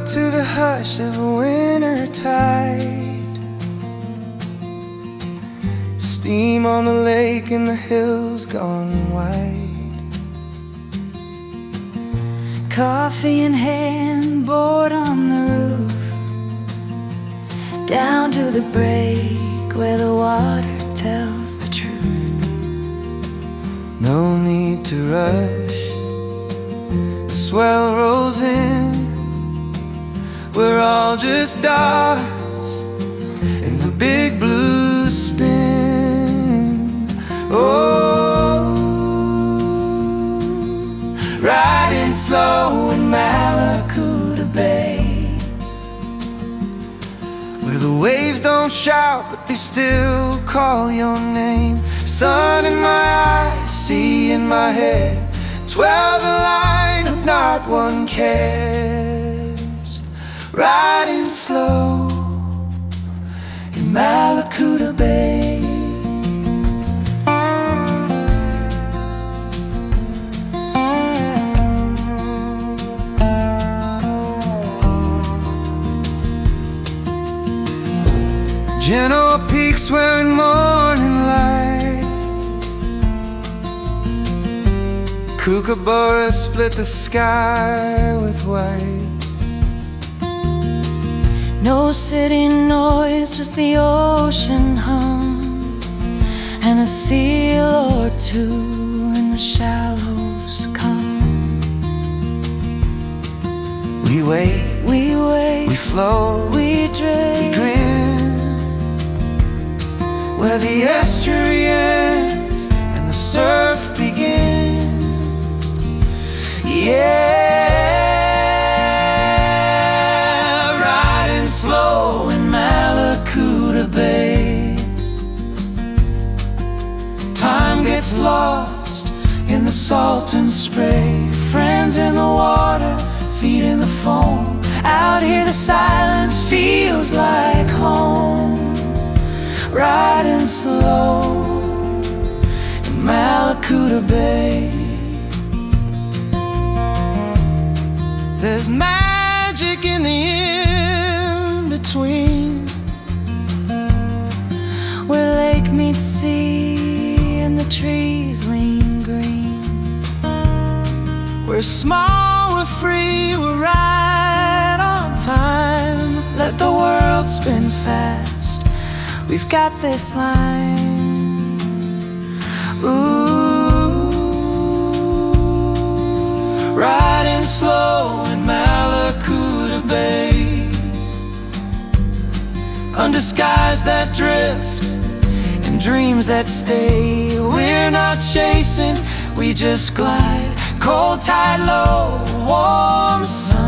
to the hush of a winter tide. Steam on the lake and the hills gone white. Coffee in hand, board on the roof, down to the break where the water tells the truth. No need to rush, the swell rolls in. We're all just dots in the big blue spin. Oh, riding slow in Mallacoota Bay, where the waves don't shout but they still call your name. Sun in my eyes, sea in my head, 12 a line up, not one cares. Riding slow in Mallacoota Bay. Genoa peaks wearing morning light. Kookaburra split the sky with white. No city noise, just the ocean hum, and a seal or two in the shallows come. We wait, we flow, we drift, we grin, where the estuary ends and the surf begins. Yeah, riding slow in Mallacoota Bay. Time gets lost in the salt and spray. Friends in the water, feet in the foam. Out here the silence feels like home. Riding slow in Mallacoota Bay. There's magic in the in-between, where lake meets sea and the trees lean green. we're small, we're free, we're right on time. Let the world spin fast, we've got this line. Ooh, riding slow in Mallacoota Bay, under skies that drift and dreams that stay. We're not chasing, we just glide. Cold tide low, warm sun,